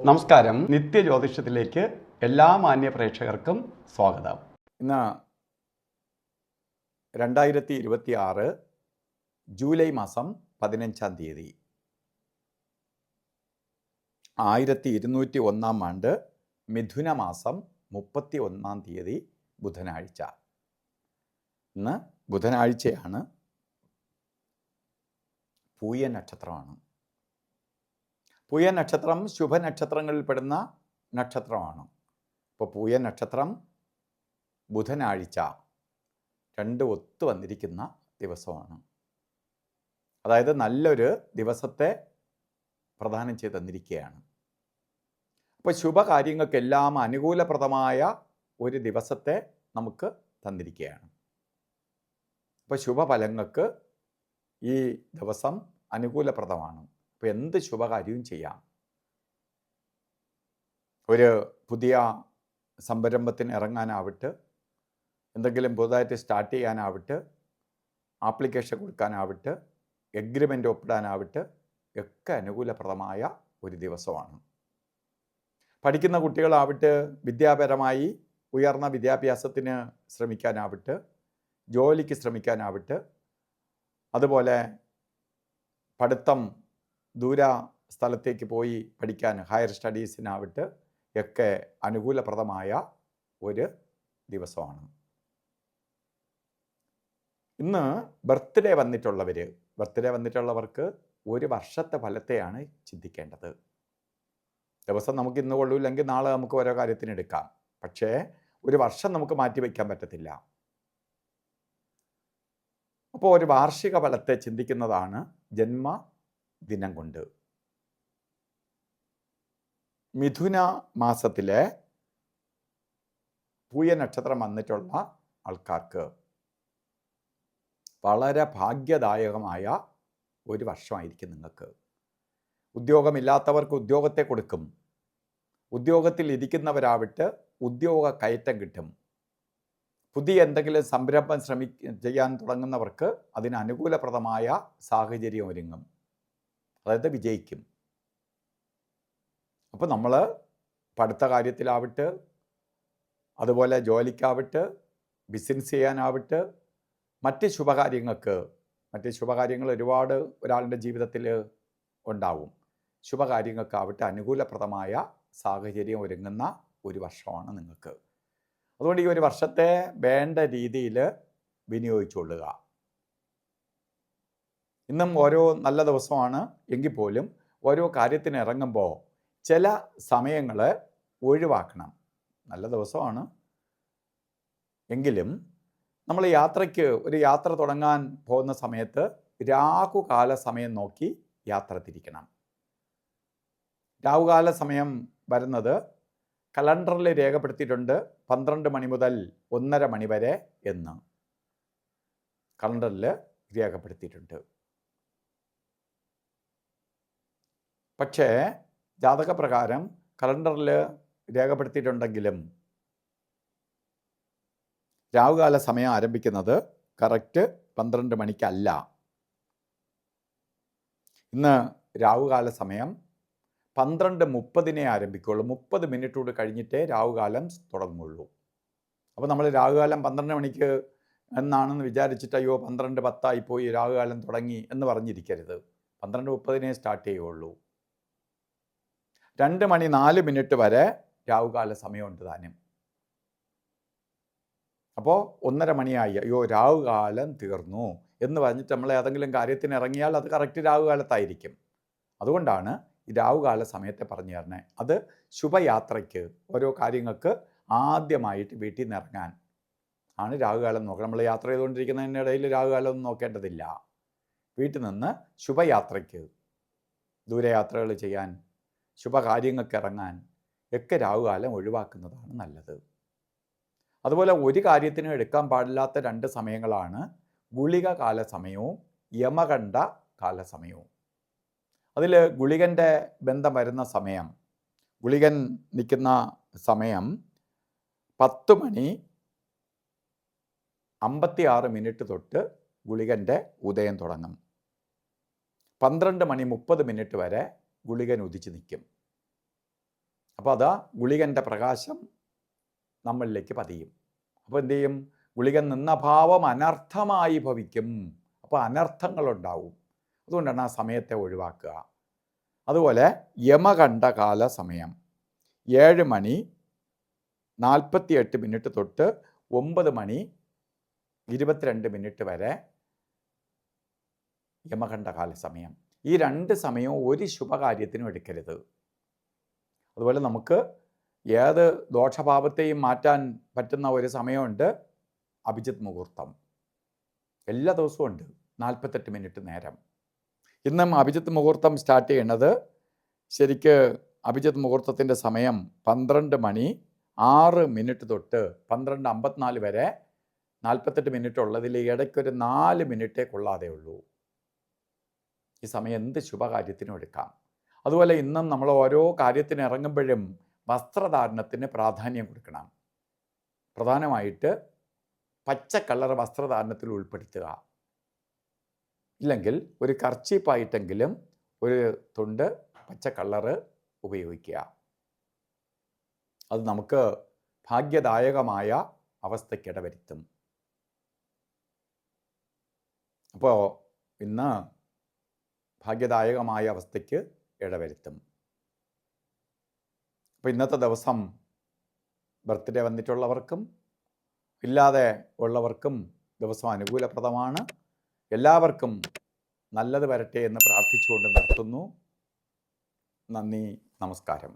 നമസ്കാരം. നിത്യജ്യോതിഷത്തിലേക്ക് എല്ലാ മാന്യ പ്രേക്ഷകർക്കും സ്വാഗതം. ഇന്ന് 2026 ജൂലൈ മാസം 15-ാം തീയതി 1201 ആണ്ട് മിഥുന മാസം 31-ാം തീയതി ബുധനാഴ്ച. ഇന്ന് ബുധനാഴ്ചയാണ്. പൂയ നക്ഷത്രമാണ്. പൂയ നക്ഷത്രം ശുഭനക്ഷത്രങ്ങളിൽപ്പെടുന്ന നക്ഷത്രമാണ്. ഇപ്പോൾ പൂയ നക്ഷത്രം ബുധനാഴ്ച രണ്ട് ഒത്തു വന്നിരിക്കുന്ന ദിവസമാണ്. അതായത് നല്ലൊരു ദിവസത്തെ പ്രദാനം ചെയ്ത് തന്നിരിക്കുകയാണ്. അപ്പോൾ ശുഭകാര്യങ്ങൾക്കെല്ലാം അനുകൂലപ്രദമായ ഒരു ദിവസത്തെ നമുക്ക് തന്നിരിക്കുകയാണ്. അപ്പോൾ ശുഭഫലങ്ങൾക്ക് ഈ ദിവസം അനുകൂലപ്രദമാണ്. അപ്പോൾ എന്ത് ശുഭകാര്യവും ചെയ്യാം. ഒരു പുതിയ സംരംഭത്തിന് ഇറങ്ങാനാവട്ടെ, എന്തെങ്കിലും പുതുതായിട്ട് സ്റ്റാർട്ട് ചെയ്യാനാവട്ടെ, ആപ്ലിക്കേഷൻ കൊടുക്കാനാവട്ടെ, എഗ്രിമെൻ്റ് ഒപ്പിടാനാവട്ടെ, ഒക്കെ അനുകൂലപ്രദമായ ഒരു ദിവസമാണ്. പഠിക്കുന്ന കുട്ടികളാവട്ടെ, വിദ്യാപരമായി ഉയർന്ന വിദ്യാഭ്യാസത്തിന് ശ്രമിക്കാനാവട്ടെ, ജോലിക്ക് ശ്രമിക്കാനാവട്ടെ, അതുപോലെ പഠിത്തം ദൂര സ്ഥലത്തേക്ക് പോയി പഠിക്കാൻ ഹയർ സ്റ്റഡീസിനാവട്ടെ ഒക്കെ അനുകൂലപ്രദമായ ഒരു ദിവസമാണ്. ഇന്ന് ബർത്ത്ഡേ വന്നിട്ടുള്ളവർക്ക് ഒരു വർഷത്തെ ഫലത്തെയാണ് ചിന്തിക്കേണ്ടത്. ദിവസം നമുക്ക് ഇന്ന് കൊള്ളൂല്ലെങ്കിൽ നാളെ നമുക്ക് ഓരോ കാര്യത്തിന് എടുക്കാം. പക്ഷേ ഒരു വർഷം നമുക്ക് മാറ്റിവെക്കാൻ പറ്റത്തില്ല. അപ്പോൾ ഒരു വാർഷിക ഫലത്തെ ചിന്തിക്കുന്നതാണ് ജന്മദിനം കൊണ്ട്. മിഥുന മാസത്തിലെ പൂയ നക്ഷത്രം വന്നിട്ടുള്ള ആൾക്കാർക്ക് വളരെ ഭാഗ്യദായകമായ ഒരു വർഷമായിരിക്കും നിങ്ങൾക്ക്. ഉദ്യോഗമില്ലാത്തവർക്ക് ഉദ്യോഗത്തെ കൊടുക്കും. ഉദ്യോഗത്തിൽ ഇരിക്കുന്നവരാവട്ടെ ഉദ്യോഗ കയറ്റം കിട്ടും. പുതിയ എന്തെങ്കിലും സംരംഭം ചെയ്യാൻ തുടങ്ങുന്നവർക്ക് അതിന് അനുകൂലപ്രദമായ സാഹചര്യം ഒരുങ്ങും. അതായത് വിജയിക്കും. അപ്പോൾ നമ്മൾ പഠിത്ത കാര്യത്തിലാവട്ടെ, അതുപോലെ ജോലിക്കാവട്ടെ, ബിസിനസ് ചെയ്യാനാവട്ടെ, മറ്റ് ശുഭകാര്യങ്ങൾ ഒരുപാട് ഒരാളുടെ ജീവിതത്തിൽ ഉണ്ടാവും. ശുഭകാര്യങ്ങൾക്കാവട്ടെ അനുകൂലപ്രദമായ സാഹചര്യം ഒരുങ്ങുന്ന ഒരു വർഷമാണ് നിങ്ങൾക്ക്. അതുകൊണ്ട് ഈ ഒരു വർഷത്തെ വേണ്ട രീതിയിൽ വിനിയോഗിച്ചുകൊള്ളുക. ഇന്നും ഓരോ നല്ല ദിവസമാണ് എങ്കിൽ പോലും ഓരോ കാര്യത്തിന് ഇറങ്ങുമ്പോൾ ചില സമയങ്ങൾ ഒഴിവാക്കണം. നല്ല ദിവസമാണ് എങ്കിലും നമ്മൾ ഒരു യാത്ര തുടങ്ങാൻ പോകുന്ന സമയത്ത് രാഹുകാല സമയം നോക്കി യാത്ര തിരിക്കണം. രാഹുകാല സമയം വരുന്നത് കലണ്ടറിൽ രേഖപ്പെടുത്തിയിട്ടുണ്ട്. 12 മണി മുതൽ 1:30 മണി വരെ എന്ന് കലണ്ടറിൽ രേഖപ്പെടുത്തിയിട്ടുണ്ട്. പക്ഷേ ജാതകപ്രകാരം കലണ്ടറിൽ രേഖപ്പെടുത്തിയിട്ടുണ്ടെങ്കിലും രാഹുകാല സമയം ആരംഭിക്കുന്നത് കറക്റ്റ് 12 മണിക്കല്ല. ഇന്ന് രാഹുകാല സമയം 12:30 ആരംഭിക്കുകയുള്ളൂ. 30 മിനിറ്റ് കൂടി കഴിഞ്ഞിട്ടേ രാഹുകാലം തുടങ്ങുള്ളൂ. അപ്പോൾ നമ്മൾ രാഹുകാലം 12 മണിക്ക് എന്നാണെന്ന് വിചാരിച്ചിട്ട് അയ്യോ 12:10 പോയി രാഹുകാലം തുടങ്ങി എന്ന് പറഞ്ഞിരിക്കരുത്. 12:30 സ്റ്റാർട്ട് ചെയ്യുകയുള്ളൂ. 2 മണി 4 മിനിറ്റ് വരെ രാഹുകാല സമയമുണ്ട് താനും. അപ്പോൾ 1:30 മണിയായി, അയ്യോ രാഹുകാലം തീർന്നു എന്ന് പറഞ്ഞിട്ട് നമ്മൾ ഏതെങ്കിലും കാര്യത്തിന് ഇറങ്ങിയാൽ അത് കറക്റ്റ് രാഹുകാലത്തായിരിക്കും. അതുകൊണ്ടാണ് ഈ രാഹുകാല സമയത്തെ പറഞ്ഞു തരണേ. അത് ശുഭയാത്രയ്ക്ക് ഓരോ കാര്യങ്ങൾക്ക് ആദ്യമായിട്ട് വീട്ടിൽ നിന്ന് ഇറങ്ങാൻ ആണ് രാഹുകാലം നോക്കണം. നമ്മൾ യാത്ര ചെയ്തുകൊണ്ടിരിക്കുന്നതിനിടയിൽ രാഹുകാലം ഒന്നും നോക്കേണ്ടതില്ല. വീട്ടിൽ നിന്ന് ശുഭയാത്രയ്ക്ക്, ദൂരയാത്രകൾ ചെയ്യാൻ, ശുഭകാര്യങ്ങൾക്ക് ഇറങ്ങാൻ ഒക്കെ രാഹുകാലം ഒഴിവാക്കുന്നതാണ് നല്ലത്. അതുപോലെ ഒരു കാര്യത്തിനും എടുക്കാൻ പാടില്ലാത്ത 2 സമയങ്ങളാണ് ഗുളിക കാലസമയവും യമകണ്ഠ കാലസമയവും. അതിൽ ഗുളികൻ്റെ ബന്ധം വരുന്ന സമയം, ഗുളികൻ നിൽക്കുന്ന സമയം 10 മണി 56 മിനിറ്റ് തൊട്ട് ഗുളികൻ്റെ ഉദയം തുടങ്ങും. 12 മണി 30 മിനിറ്റ് വരെ ഗുളികൻ ഉദിച്ച് നിൽക്കും. അപ്പോൾ അതാ ഗുളികൻ്റെ പ്രകാശം നമ്മളിലേക്ക് പതിയും. അപ്പോൾ എന്തു ചെയ്യും? ഗുളികൻ നിന്ന ഭാവം അനർത്ഥമായി ഭവിക്കും. അപ്പോൾ അനർത്ഥങ്ങളുണ്ടാവും. അതുകൊണ്ടാണ് ആ സമയത്തെ ഒഴിവാക്കുക. അതുപോലെ യമകണ്ഠകാല സമയം 7 മണി 48 തൊട്ട് 9 മണി 22 വരെ യമകണ്ഠകാല സമയം. ഈ 2 സമയവും ഒരു ശുഭകാര്യത്തിനും എടുക്കരുത്. അതുപോലെ നമുക്ക് ഏത് ദോഷഭാവത്തെയും മാറ്റാൻ പറ്റുന്ന ഒരു സമയമുണ്ട്, അഭിജിത്ത് മുഹൂർത്തം. എല്ലാ ദിവസവും ഉണ്ട് 48 മിനിറ്റ് നേരം. ഇന്നും അഭിജിത്ത് മുഹൂർത്തം സ്റ്റാർട്ട് ചെയ്യണത് ശരിക്ക് അഭിജിത്ത് മുഹൂർത്തത്തിൻ്റെ സമയം 12 മണി 6 തൊട്ട് 12:54 വരെ 48 മിനിറ്റ് ഉള്ളതിൽ ഇടയ്ക്കൊരു 4 മിനിറ്റേ കൊള്ളാതെ ഉള്ളൂ. ഈ സമയം എന്ത് ശുഭകാര്യത്തിനും എടുക്കാം. അതുപോലെ ഇന്നും നമ്മൾ ഓരോ കാര്യത്തിന് ഇറങ്ങുമ്പോഴും വസ്ത്രധാരണത്തിന് പ്രാധാന്യം കൊടുക്കണം. പ്രധാനമായിട്ട് പച്ച കളർ വസ്ത്രധാരണത്തിൽ ഉൾപ്പെടുത്തുക. ഇല്ലെങ്കിൽ ഒരു കർച്ചീപ്പായിട്ടെങ്കിലും ഒരു തുണ്ട് പച്ച കളറ് ഉപയോഗിക്കുക. അത് നമുക്ക് ഭാഗ്യദായകമായ അവസ്ഥയ്ക്ക് ഇടവരുത്തും. അപ്പോൾ ഇന്ന് ഭാഗ്യദായകമായ അവസ്ഥയ്ക്ക് ഇടവരുത്തും. അപ്പോൾ ഇന്നത്തെ ദിവസം ബർത്ത്ഡേ വന്നിട്ടുള്ളവർക്കും ഇല്ലാതെ ഉള്ളവർക്കും ദിവസം അനുകൂലപ്രദമാണ്. എല്ലാവർക്കും നല്ലത് വരട്ടെ എന്ന് പ്രാർത്ഥിച്ചുകൊണ്ട് നിർത്തുന്നു. നന്ദി, നമസ്കാരം.